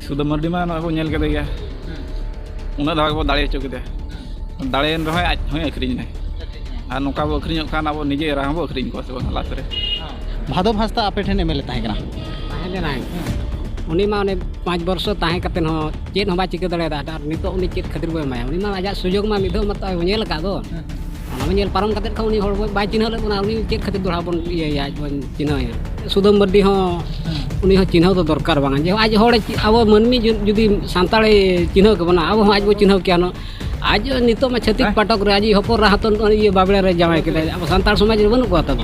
सुदम मर्डी मा नॉय बो नेल केदे गया उना धाग बो दाड़े चो केदे दाड़ेन रहे आज होय अखरिन ने आ नोका बो अखरिन खान अब निजे रा बो अखरिन को से लास्ट रे भादव हांसदा आपे ठेन एमएलए ताहे कना ताहे ना उनी मा 5 वर्ष ताहे कतेन हो चेत हो बा चिका दड़ेदा नितो उनी चेत खातिर बो एमाय उनी मा आजा सुजोग मा मिदो मत नेल का दो ona nyel param katet ka uni hor bai चिन्ह ले बना उनी चेत खातिर दोड़ा बन ये आज बन चिन्ह या सुदम मर्डी हो उनी हो चिन्ह तो दरकार बांगा जे आज हर अब मनमी जुदी सांताले चिन्ह के बना अब आज बो चिन्ह क्या न आज नितो में छतिक पाटक रे आज हपर राहतन ये बाबड़े रे जमाय के अब सांताल समाज रे बनु को तब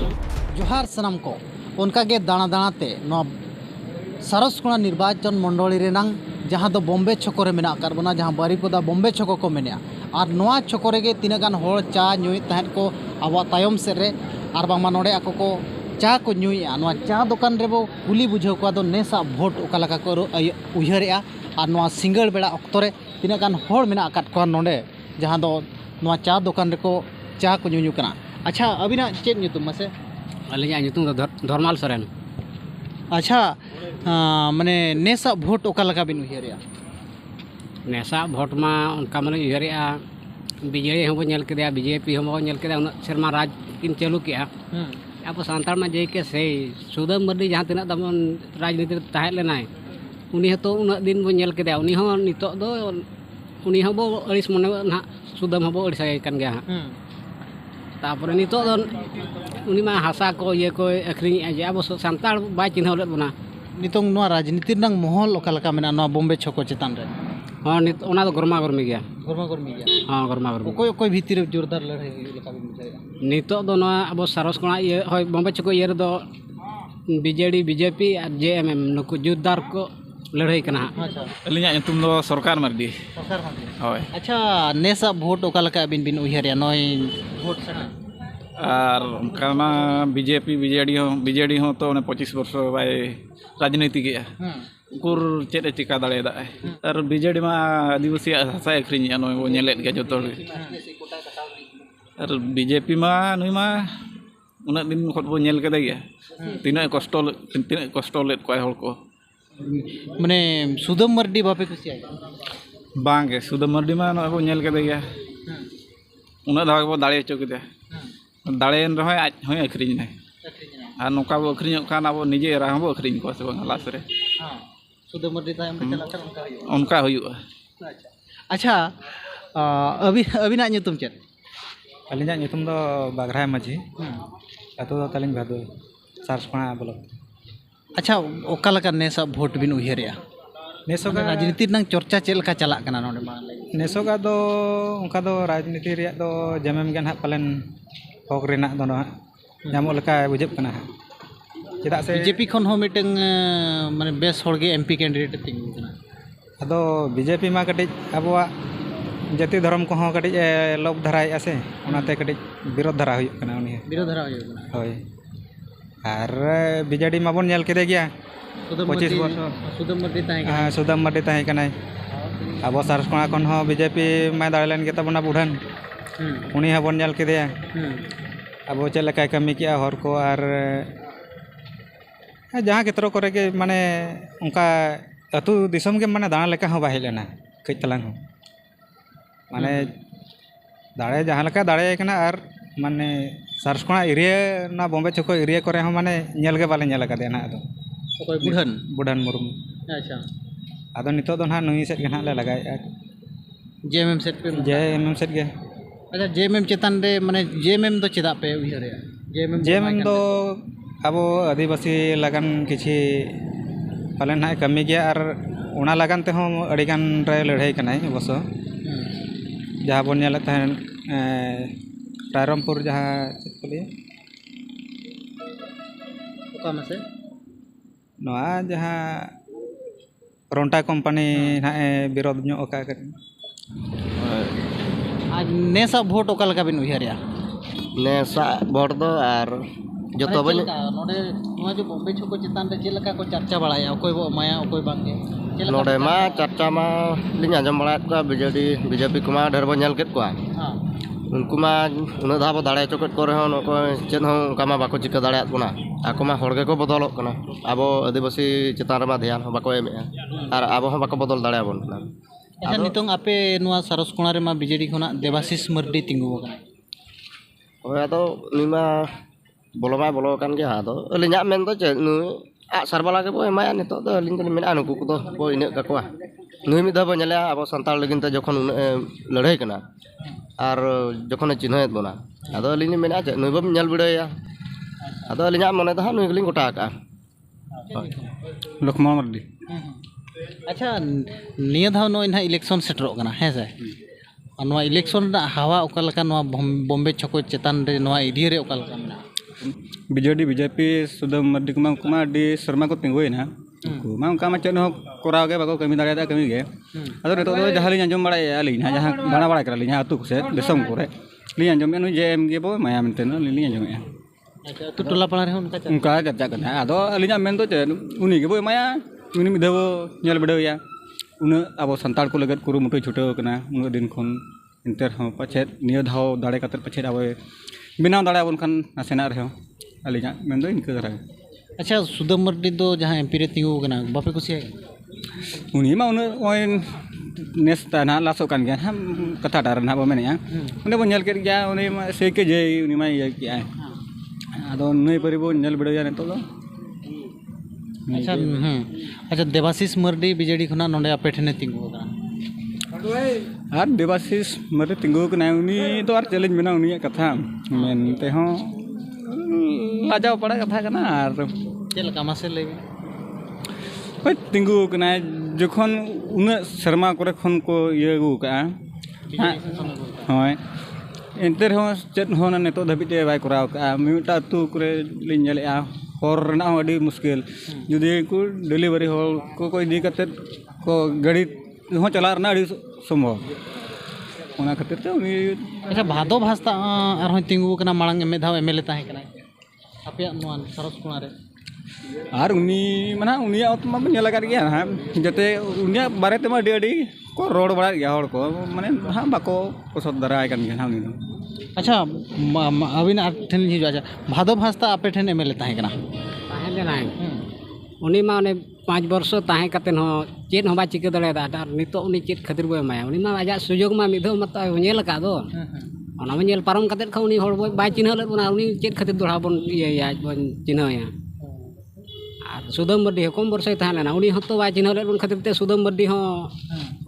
जोहार सनम को उनका के दाना दानाते नो सरसकोना निर्वाचन मंडली रेनांग जहाँ दो बॉम्बे छको रे मेना कर बना जहाँ बारीपदा बॉम्बे छको को मेना और नोआ छको रे के तीन गान होड़ चा नुई तहन को अब तायम से रे और बांगमा नोडे आको को चा को नुईया नोआ चा दुकान रे बो कुली बुझाव को दो नेसा भोट ओकालका को उयहरेआ और नोआ सिंगल बेड़ा ऑक्तो रे तीन गान होड़ मेना आकात को नोडे जहाँ दो नोआ चा दुकान रे को चा को नुयु कना अच्छा अबिना चेत ᱧᱩᱛᱩᱢ मसे अलिया ᱧᱩᱛᱩᱢ ᱫᱚ धर्माल सोरेन अच्छा माने नेसा भोट ओकालका बिन उयहरेआ नेसा भोट मा उनका माने उयहरेआ बीजेडी हो नेल केदा बीजेपी हो नेल केदा उन शर्मा राज किन चालू किया अब सांताल में जे के से सुदम मर्डी जहाँ तीना दमन राजनीति ताहे लेनाय उनी हो तो उन दिन बो नेल केदा उनी हो नितो दो उनी हो बो अड़िस मने ना सुदम हो बो अड़िसाय कन गया तापर नितो दो उनी मा हासा को ये को अखरिኝ जे अब सांताल बाय चिन्ह ले बना नितों नोआ राजनीति नंग मोहल ओकालका मेना नोआ बॉम्बे छको चेतान रे हाँ नित ओना तो गरमा गरमी गया गरमा गरमी गया हाँ गरमा गरमी कोई कोई भीतर जोरदार लड़ाई लेका बिन बुझाया नितो दो नोआ अब सरसकोना ये होय बॉम्बे छको ये दो बीजेडी बीजेपी और जेएमएम नुकु जोरदार को लड़ाई कना अच्छा अलिया तुम दो सरकार मर्डी सरकार माने होय अच्छा नेसा भोट ओकालका बिन बिन उयहरेआ नोय भोट सना और उनका बीजेपी बीजेडी हो तो 25 वर्ष बाय राजनीति गया उकुर चेत चिका दाड़ेदा और बीजेडी मा आदिवासी हसा अखरिኝ नय बो नेलेत गया जतो और बीजेपी मा नुई मा उना दिन खत बो नेल केदा गया तीना कष्ट लेत कोय हल को माने सुदम मर्डी बापे कुसिया बांगे सुदम मर्डी मा नय बो नेल केदा गया उना धाग बो दाड़े चो केदा दाड़ेन रहे आज होय अखरिñ ने आ नोका बो अखरिñ खान अब निजे रा बो अखरिñ को से लास्ट रे हां सुदम मर्डी तायम पे चला उनका हुयुआ अच्छा अबिना ᱧᱩᱛᱩᱢ चेत अलिंजा ᱧᱩᱛᱩᱢ दो बागराय माझी अतो दो तलिंग भादो सरसकोना ब्लॉक अच्छा ओकालका नेसा भोट बिन उयहरेआ नेसोगा राजनीति नंग चर्चा चेलका चला कना नोडे मा नेसोगा दो उनका दो राजनीति रिया दो जमेम गन हा पलन हक रेना दो ना नामो लका बुझब कना चेदा से बीजेपी खन हो मिटंग माने बेस होड़गे एमपी कैंडिडेट तिंगु कना अदो बीजेपी मा कटिज अबवा जाति धर्म को कटिज लोक धराय आसे ओनाते कटिज विरोध धरा हुई कना उनी विरोध धरा हुई कना होय आर बीजेडी मा बोन नेल केदे गया 25 वर्ष सुदम मर्डी ताहे कना सुदम मर्डी ताहे कना अब सरसकोना खन हो बीजेपी मा दाड़ेलन के तबना बुढ़न उनी हा बोन नेल केदे अब चल लका कमी किया हर को और जहाँ क्षेत्र करे के माने उनका अतु दिसम के माने दाना लेका हो बाहे लेना कई तलांग हो माने दाड़े जहाँ लेका दाड़े कना और माने सरसकोना एरिया ना बॉम्बे छको एरिया करे हो माने नेल के बाले नेल का देना अदो कोई बुढ़न मुर्मू अच्छा अदो नितो दो ना नुई सेट के ना ले लगाय जेएमएम सेट पे जेएमएम सेट के अच्छा जेएमएम चेतन रे माने जेएमएम दो चेदा पे उयहरेआ जेएमएम दो अब आदिवासी लगन किछि पालन ना कमी गया और उना लगन ते हो अड़ीगान रे लड़ाई कनाय अवश्य जहाँ बन नेल तहन रायरमपुर जहाँ चेत को लिए ओका मसे नोआ जहाँ रोंटा कंपनी ना विरोध ᱧᱚᱜ का आज नेसा भोट ओकालका बिन उयहरेआ नेसा भोट दो और जो तो बन नोडे नोआ जो बॉम्बे छको चेतान रे चेलका को चर्चा बड़ाया ओकोय बो माया ओकोय बांगे नोडे मा चर्चा मा लिंग आजम बड़ा को बीजेडी बीजेपी को मा ढेर बो नेल केत को हां उनको मा उन्हें धाबो दाड़े चोकट करे हन नको चेन हन उनका मा बाको चिका दाड़े आत बना आको मा हड़ के को बदलक कना आबो आदिवासी चेतान रे मा ध्यान हो बाको एमे आर आबो हो बाको बदल दाड़े आबोन कना अच्छा नितों आपे नुआ सरसकोणा रे मा बीजेडी खोना देवाशीष मर्डी तिंगु कना ओय आदो निमा बोलो कान गे आदो अलिnya मेन तो चे नु आ सरबाला के बो एमाया नितो दो अलिन तो मेना नुकु को बो इने काकोआ नुई मिद बो नेले आबो संताल लगिन ते जखन लड़ाई कना और जखन चिन्हत बना आदो अलिन मेना चे नुई बम नेल बिड़ाया आदो अलिnya मने दा नुई गलिन गोटा का लक्ष्मण मर्डी अच्छा निया धाव नो इना इलेक्शन सेटरो कना है से नुआ इलेक्शन ना हवा ओका लका नुआ बॉम्बे छको चेतान रे नुआ एरिया रे ओका लका मेना बीजेडी बीजेपी सुदम मर्डी कुमा डी शर्मा को तिंगुइना कुमा उनका मा चेन हो कोराव गे बाको कमी दाड़े कमी गे अदो नितो दो जहां लिन अंजम बड़ाय आलिन जहां दाना बड़ा करा लिन आतु से दिसम कोरे लिन अंजम नु जेएम गे बो माया मेनते न लिन अंजम अच्छा तो टोला पड़ा रे उनका चर्चा करना आदो अलिना मेन तो चे उनी गे बो माया उनी मिदव नेल बड़ाया उन अब संताल को लगत कुरुमुटु छुटाव कना उन दिन खन इंटर हो पछे निया धाव दाड़े कतर पछे अब बिना दाड़े बन खान नासेना रे अलिना मेन दो इनका करा अच्छा सुदम मर्डी दो जहां एमपी रे तिंगु कना बापे कुसिया उनी मा उन ओय नेस्ता ना लासो कान गया हम कथा डार ना बो मेने उनी बो नेल के गया उनी मा से के जे उनी मा ये किया आदो नई परिबो नेल बड़या ने तो अच्छा अच्छा देवाशीष मर्डी बीजेडी खोना नोंडे आपे ठने तिंगु कना और देवाशीष मर्डी तिंगु कना उनी तो आर चैलेंज मेना उनी कथा मेनते हो लाजाव पड़ा कथा कना और चेल कामा से ले ओय तिंगु कना जखन उन शर्मा करे खन को ये गु का होय एंते हो चेत होना नेतो धबिते बाय कराव का मिटा तु करे लिन नेलेआ और ना अड़ी मुश्किल जुदी को डिलीवरी हो को इदी करते को गाड़ी हो चला ना अड़ी संभव ओना खातिर ते उनी अच्छा भादो भास्ता आर हो तिंगु कना मांग एमे धाव एमएलए ताहे कना आपे नुआ सरसकोणा रे और उनी माना उनी आत्मा में नेला कर गया हां जते उनी बारे ते अड़ी अड़ी को रोड बड़ा गया और को माने हां बाको पसंद दराय kan गया उनी अच्छा अबिन ठेन हिजु अच्छा भादो भास्ता आपे ठेन एमएलए ताहे कना उनी मा ने 5 वर्ष ताहे कतेन हो चेत हो बा चिका दाड़ेदा आर नितो उनी चेत खातिर बो एमाया उनी मा आजा सुजोग मा मिदो मत नेल का दो ओना मा नेल पारम कतेत खा उनी होड़ बाय चिन्ह ले बना उनी चेत खातिर दोड़ा बन ये बन चिन्हया आर सुदम मर्डी कम वर्ष ताहे लेना उनी हतो बाय चिन्ह ले बन खातिर ते सुदम मर्डी हो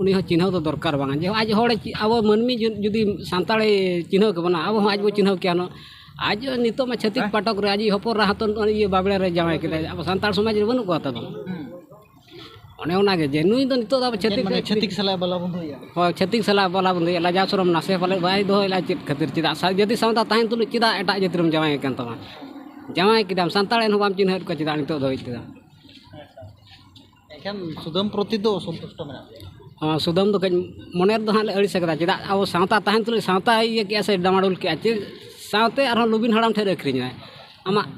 उनी हो चिन्ह तो दरकार बांगा जे आज होड़ अब मनमी जुदी सांताळे चिन्ह के बना अब आज बो चिन्ह के न आज नितो में छतिक पाटक रे आज हपर हातन ये बाबड़ा रे जावाय के अब संताल समाज रे बनु को तब ओने ओना के जे नुई तो नितो अब छतिक सला बला बंधुया हो छतिक सला बला बंधुया लाजा शरम नासे फले बाय दो ला चित खातिर चिदा यदि सावता ताहेन तुल चिदा एटा जतिरम जावाय केन तमा जावाय किदाम संताळे न बाम चिन्ह को चिदा नितो दो इतदा एखन सुदम प्रति दो संतुष्ट मेना हाँ सुदम तो मनेर दो हाले अड़ी सकदा चिदा अब सावता ताहेन तुल सावता ये के से डामाडुल के आचे सावते आरो लुबिन हड़ाम ठेर अखरिना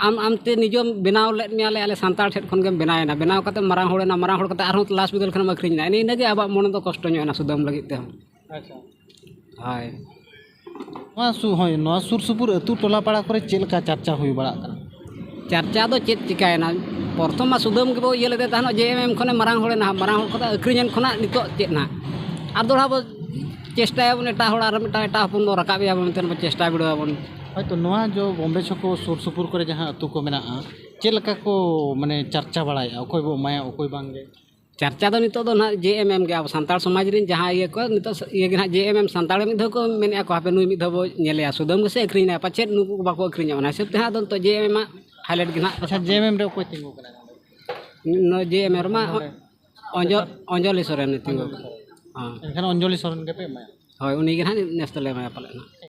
आमते निजो बनाव ले मियाले आले संताल ठेर खन गेम बनायना बनाव कते मारांग होड़ेना मारांग होड़ कते आरो लास्ट बिगल खन अखरिना इने गे अब मन तो कष्ट ᱧᱚᱜ ना सुदम लगित ते अच्छा हाय नवा सुर सुपुर अतु टोला पाड़ा करे चेलका चर्चा हुई बड़ा कना चर्चा दो चेत चिकायना प्रथम मा सुदम के बो ये लेते तहनो जेएमएम खने मारांग होड़ेना मारांग होड़ कते अखरिजन खना नितो चेत ना आर दोड़ा बो चेष्टा बन एटा होड़ आर मिटा एटा हपन बो रकाब या बन तेन बो चेष्टा बिडो बन तो नवा जो बॉम्बे छको सुर सुपुर करे जहां अतु को मेना चेलका को माने चर्चा बड़ाया ओकोय बो माया ओकोय बांगे चर्चा दो नितो दो ना जेएमएम के अब संताल समाज रिन जहां ये को नितो ये गे ना जेएमएम संताल मिद को मेने को हापे नुई मिद बो नेलेया सुदम के से अखरिना पछे नुकु बाको अखरिना ओना हिसाब ते हा दो तो जेएमएम हाईलाइट गे ना अच्छा जेएमएम रे ओकोय तिंगु कना नो जेएमएम मा अंजलि सोरेन तिंगु हां एखन अंजलि सोरेन के पे माया होय उनी गे ना नेस्तले माया पले ना